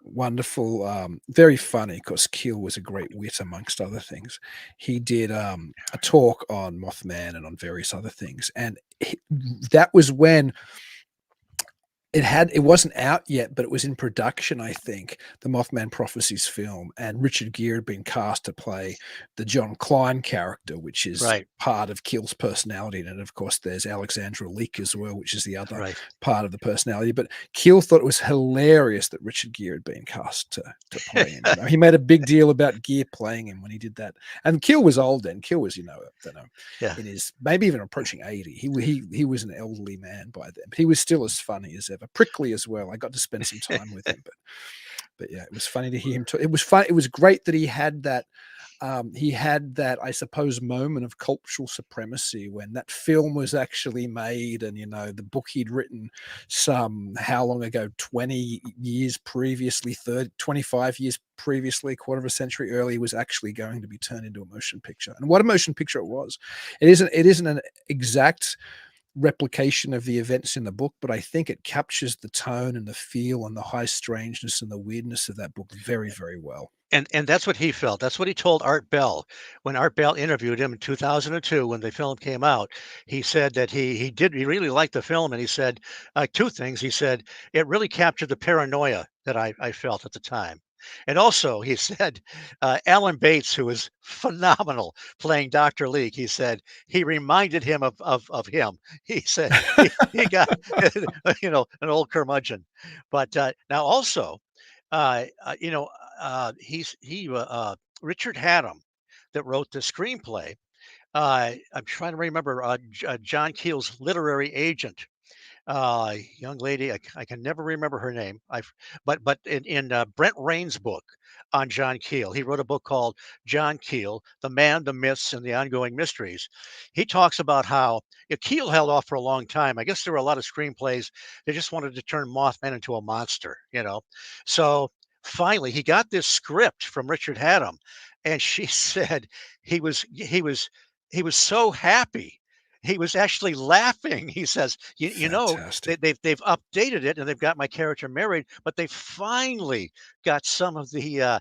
wonderful, very funny, because Keel was a great wit amongst other things. He did a talk on Mothman and on various other things, and that was when it wasn't out yet, but it was in production, I think, the Mothman Prophecies film, and Richard Gere had been cast to play the John Klein character, which is Right, part of Keel's personality. And of course, there's Alexandra Leak as well, which is the other right. part of the personality. But Keel thought it was hilarious that Richard Gere had been cast to play him. He made a big deal about Gere playing him when he did that. And Keel was old then. Keel was, I don't know, Yeah. in his maybe even approaching 80. He was an elderly man by then, but he was still as funny as ever, prickly as well. I got to spend some time with him, but yeah, it was funny to hear him talk. It was fun. It was great that he had that. I suppose, moment of cultural supremacy when that film was actually made, and the book he'd written how long ago, 20 years previously, 30, 25 years previously, quarter of a century earlier, was actually going to be turned into a motion picture. And what a motion picture it was. It isn't an exact replication of the events in the book, but I think it captures the tone and the feel and the high strangeness and the weirdness of that book very, very well. And that's what he felt. That's what he told Art Bell when Art Bell interviewed him in 2002 when the film came out. He said that he really liked the film, and he said 2 things. He said it really captured the paranoia that I felt at the time. And also, he said, Alan Bates, who was phenomenal playing Dr. Leak, he said he reminded him of him. He said he got, an old curmudgeon. But now also, Richard Haddam, that wrote the screenplay. I'm trying to remember John Keel's literary agent, young lady. I can never remember her name. But in Brent Rain's book on John Keel, he wrote a book called John Keel: The Man, the Myths, and the Ongoing Mysteries. He talks about how Keel held off for a long time. I guess there were a lot of screenplays. They just wanted to turn Mothman into a monster, So finally, he got this script from Richard Haddam, and she said he was so happy, he was actually laughing. He says, Fantastic. they've updated it and they've got my character married, but they finally got some of the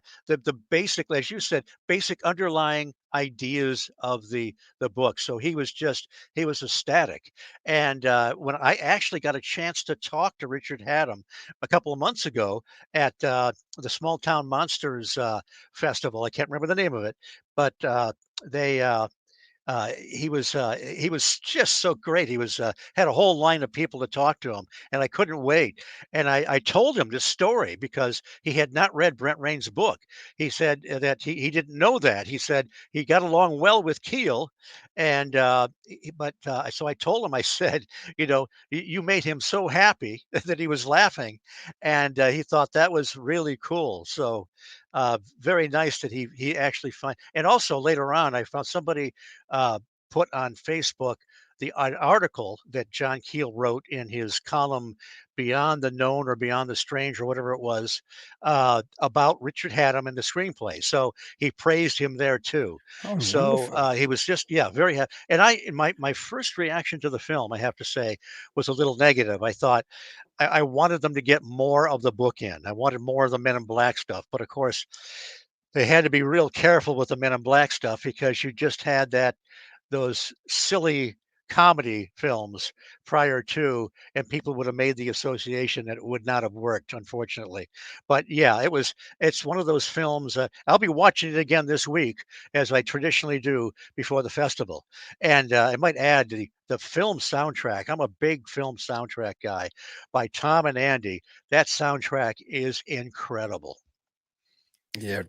basic, as you said, basic underlying ideas of the book. So he was ecstatic. And when I actually got a chance to talk to Richard Haddam a couple of months ago at the Small Town Monsters festival, I can't remember the name of it, but they he was just so great. He was had a whole line of people to talk to him, and I couldn't wait. And I told him this story because he had not read Brent Rain's book. He said that he didn't know that. He said he got along well with Keel, and so I told him. I said, you made him so happy that he was laughing, and he thought that was really cool. So very nice that he actually find. And also later on, I found somebody uh, put on Facebook an article that John Keel wrote in his column Beyond the Known or Beyond the Strange or whatever it was, about Richard Haddam and the screenplay. So he praised him there too. Oh, So wonderful. he was just, yeah, very happy. And my first reaction to the film, I have to say, was a little negative. I thought I wanted them to get more of the book in. I wanted more of the Men in Black stuff, but of course, they had to be real careful with the Men in Black stuff because you just had those silly comedy films prior to, and people would have made the association that it would not have worked, unfortunately. But yeah, it's one of those films. I'll be watching it again this week, as I traditionally do before the festival. And I might add the film soundtrack. I'm a big film soundtrack guy, by Tom and Andy. That soundtrack is incredible. Yeah,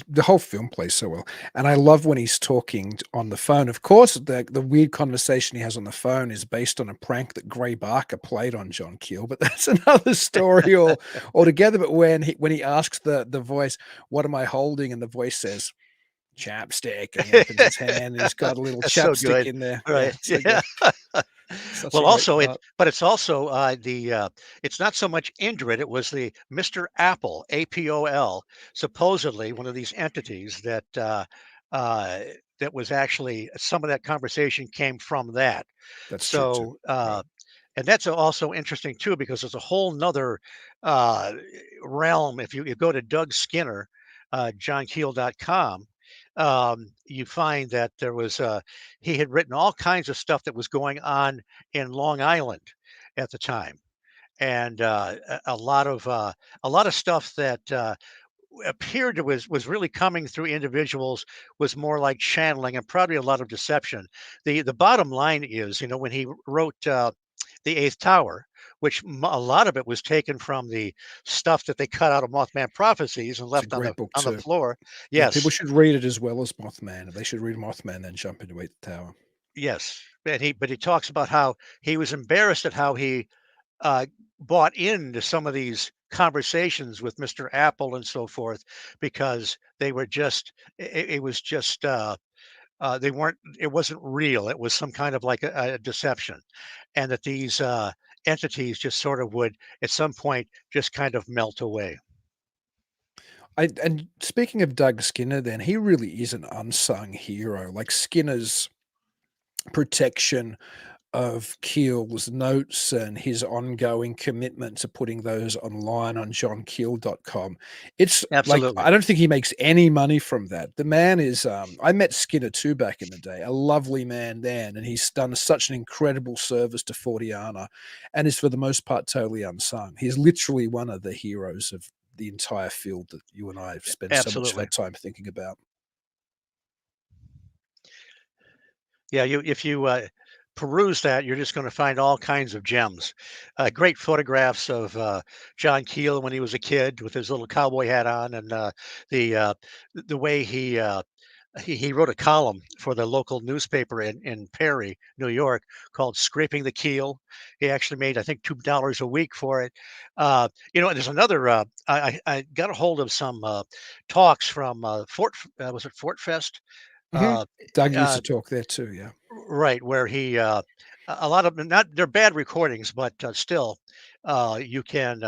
the whole film plays so well, and I love when he's talking on the phone. Of course, the weird conversation he has on the phone is based on a prank that Gray Barker played on John Keel, but that's another story altogether. But when he asks the voice, "What am I holding?" and the voice says, "Chapstick," and he opens his hand and he's got a little That's so chapstick good. in there. Yeah, Right. so yeah, Yeah. such a Well, great also part. it's also it's not so much Indrid. It was the Mr. Apple, APOL, supposedly one of these entities uh, that was actually, some of that conversation came from that. That's true too. So, Right. and that's also interesting too, because there's a whole nother uh, realm. If you go to Doug Skinner, johnkeel.com, you find that he had written all kinds of stuff that was going on in Long Island at the time, and a lot of stuff that appeared to was really coming through individuals, was more like channeling and probably a lot of deception. The bottom line is, when he wrote the Eighth Tower, which a lot of it was taken from the stuff that they cut out of Mothman Prophecies and It's a left great book on the too. floor. Yeah, people Yes, should read it as well as Mothman. They should read Mothman, then jump into Eighth Tower. yes. But he talks about how he was embarrassed at how he uh, bought into some of these conversations with Mr. Apple and so forth, because they were just it was just they weren't it wasn't real. It was some kind of like a deception, and that these entities just sort of would at some point just kind of melt away. And speaking of Doug Skinner, then he really is an unsung hero. Like Skinner's protection of Keel's notes and his ongoing commitment to putting those online on johnkeel.com. It's like Absolutely. I don't think he makes any money from that. The man is I met Skinner too back in the day, a lovely man then, and he's done such an incredible service to Fortiana and is for the most part totally unsung. He's literally one of the heroes of the entire field that you and I have spent so much of our Absolutely. time thinking about. Yeah, if you peruse that, you're just going to find all kinds of gems. Great photographs of John Keel when he was a kid with his little cowboy hat on, and the uh, the way he wrote a column for the local newspaper in Perry, New York, called "Scraping the Keel." He actually made, I think, $2 a week for it. And there's another. I got a hold of some talks from Fort. Was it Fort Fest? Hmm. Uh, Doug used uh, to talk there too. Yeah. right, where a lot of them, not they're bad recordings, but still, you can.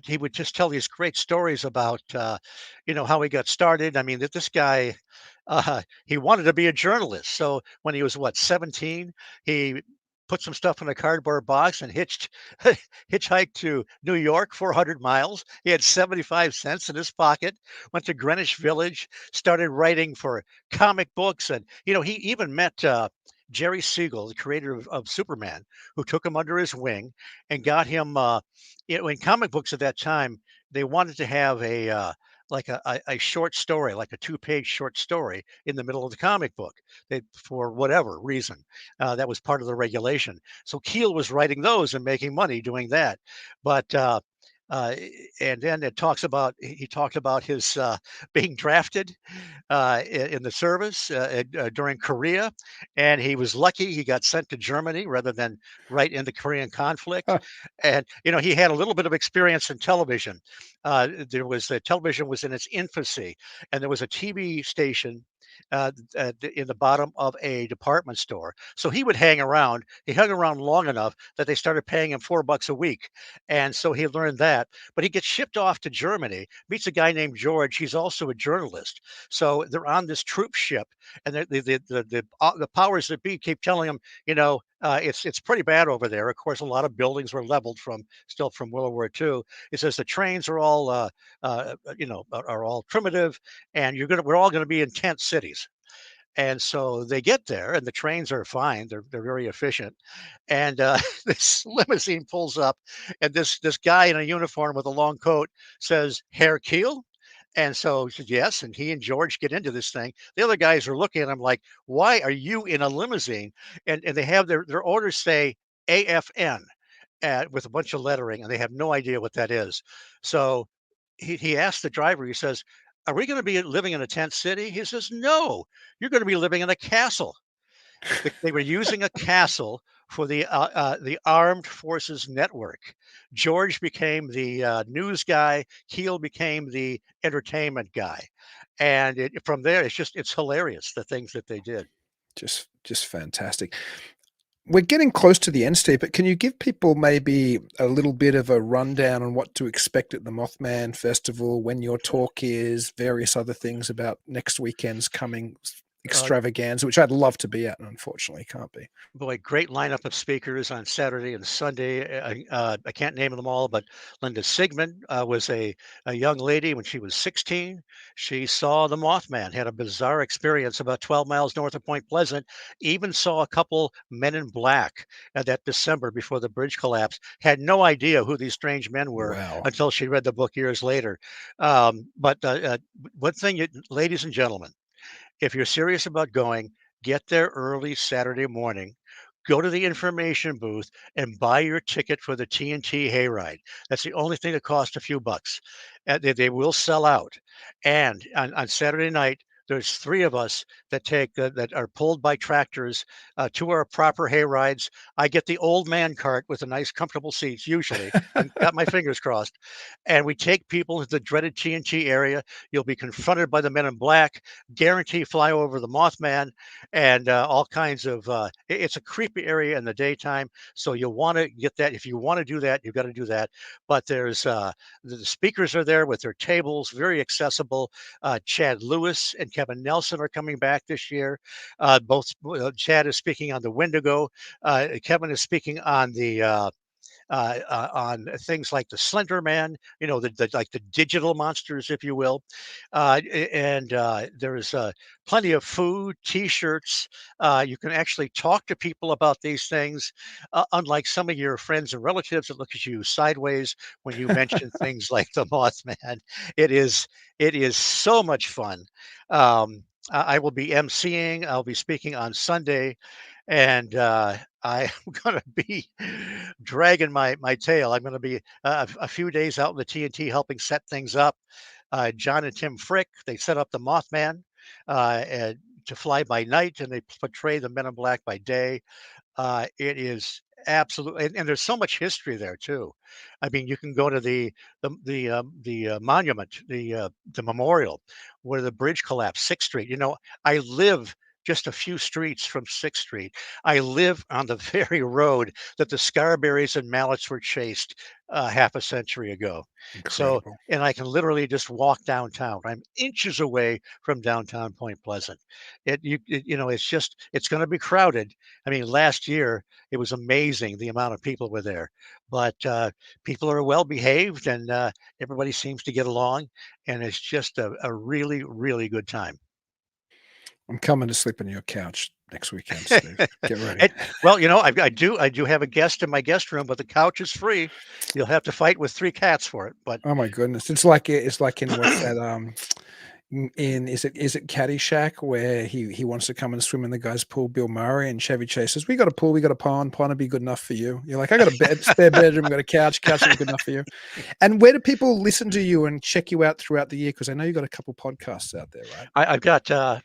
He would just tell these great stories about, how he got started. I mean, that this guy, he wanted to be a journalist. So when he was what 17, he put some stuff in a cardboard box and hitchhiked to New York, 400 miles. He had 75 cents in his pocket. Went to Greenwich Village, started writing for comic books, and he even met. Jerry Siegel, the creator of Superman, who took him under his wing and got him in comic books at that time, they wanted to have a short story, like a two-page short story in the middle of the comic book. For whatever reason, that was part of the regulation. So Keel was writing those and making money doing that. But uh, and then he talked about his being drafted in the service during Korea, and he was lucky he got sent to Germany rather than right in the Korean conflict. Huh. And he had a little bit of experience in television. The television was in its infancy, and there was a TV station in the bottom of a department store. So he would hang around. He hung around long enough that they started paying him $4 a week, and so he learned that. But he gets shipped off to Germany, meets a guy named George. He's also a journalist. So they're on this troop ship, and the powers that be keep telling him, it's pretty bad over there. Of course, a lot of buildings were leveled from World War II. It says the trains are all are all primitive, and we're all gonna be in tent cities. And so they get there, and the trains are fine. They're very efficient. And this limousine pulls up, and this guy in a uniform with a long coat says, "Herr Keel." And so he said, yes. And he and George get into this thing. The other guys are looking at him like, why are you in a limousine? And they have their orders say AFN with a bunch of lettering, and they have no idea what that is. So he asked the driver, he says, "Are we going to be living in a tent city?" He says, "No, you're going to be living in a castle." They were using a castle for the armed forces network. George became the news guy. Keel became the entertainment guy, and from there, it's hilarious the things that they did. Just fantastic. We're getting close to the end, Steve, but can you give people maybe a little bit of a rundown on what to expect at the Mothman Festival, when your talk is, various other things about next weekend's coming Uh, extravaganza, which I'd love to be at and unfortunately can't be? Boy, great lineup of speakers on Saturday and Sunday. I can't name them all, but Linda Sigmund was a young lady when she was 16. She saw the Mothman, had a bizarre experience about 12 miles north of Point Pleasant, even saw a couple men in black that December before the bridge collapsed. Had no idea who these strange men were Wow. until she read the book years later. But one thing, ladies and gentlemen, if you're serious about going, get there early Saturday morning. Go to the information booth and buy your ticket for the TNT hayride. That's the only thing that costs a few bucks. They will sell out. And on Saturday night, there's three of us that are pulled by tractors to our proper hayrides. I get the old man cart with the nice, comfortable seats. Usually, I've got my fingers crossed, and we take people to the dreaded TNT area. You'll be confronted by the men in black. Guarantee fly over the Mothman and all kinds of. It's a creepy area in the daytime, so you'll want to get that. If you want to do that, you've got to do that. But there's the speakers are there with their tables, very accessible. Chad Lewis and Kevin Nelson are coming back this year. Both Chad is speaking on the Wendigo. Kevin is speaking on things like the Slender Man, like the digital monsters, if you will. And there's plenty of food, T-shirts. You can actually talk to people about these things, unlike some of your friends and relatives that look at you sideways when you mention things like the Mothman. It is it is so much fun. I will be emceeing. I'll be speaking on Sunday, and I'm going to be dragging my tail. I'm going to be a few days out in the TNT helping set things up. John and Tim Frick, they set up the Mothman to fly by night, and they portray the Men in Black by day. It is absolutely, and there's so much history there too. I mean, you can go to the monument, the memorial where the bridge collapsed, Sixth Street. You know, I live just a few streets from Sixth Street. I live on the very road that the Scarberries and Mallets were chased half a century ago. So, Incredible. and I can literally just walk downtown. I'm inches away from downtown Point Pleasant. You know, it's going to be crowded. I mean, last year it was amazing the amount of people were there, but people are well behaved, and everybody seems to get along, and it's just a really, really good time. I'm coming to sleep on your couch next weekend, Steve. Get ready. Well, you know, I do have a guest in my guest room, but the couch is free. You'll have to fight with 3 cats for it, but Oh my goodness. It's like in what's that in is it Caddyshack where he wants to come and swim in the guy's pool, Bill Murray, and Chevy Chase says, "We got a pool, we got a pond would be good enough for you." You're like, "I got a spare bedroom, I got a couch would be good enough for you." And where do people listen to you and check you out throughout the year? Because I know you got a couple podcasts out there, right? I've got the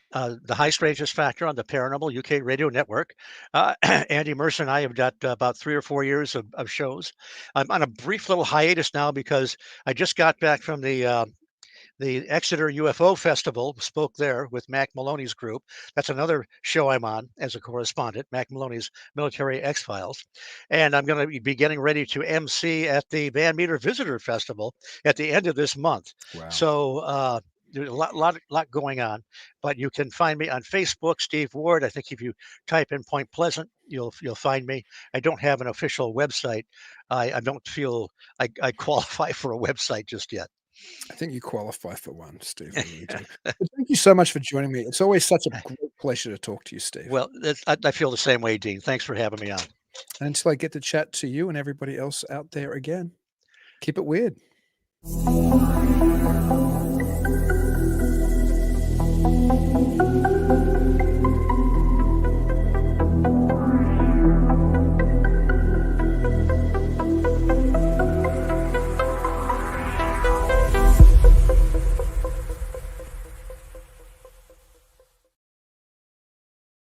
High Strangeness Factor on the Paranormal UK Radio Network. Andy Mercer and I have got about 3 or 4 years of shows. I'm on a brief little hiatus now because I just got back from the Exeter UFO Festival, spoke there with Mac Maloney's group. That's another show I'm on as a correspondent, Mac Maloney's Military X Files. And I'm going to be getting ready to MC at the Van Meter Visitor Festival at the end of this month. Wow. So there's a lot going on. But you can find me on Facebook, Steve Ward. I think if you type in Point Pleasant, you'll find me. I don't have an official website. I don't feel I qualify for a website just yet. I think you qualify for one, Steve. I really do. But thank you so much for joining me. It's always such a great pleasure to talk to you, Steve. Well, I feel the same way, Dean. Thanks for having me on. And until I get to chat to you and everybody else out there again, keep it weird.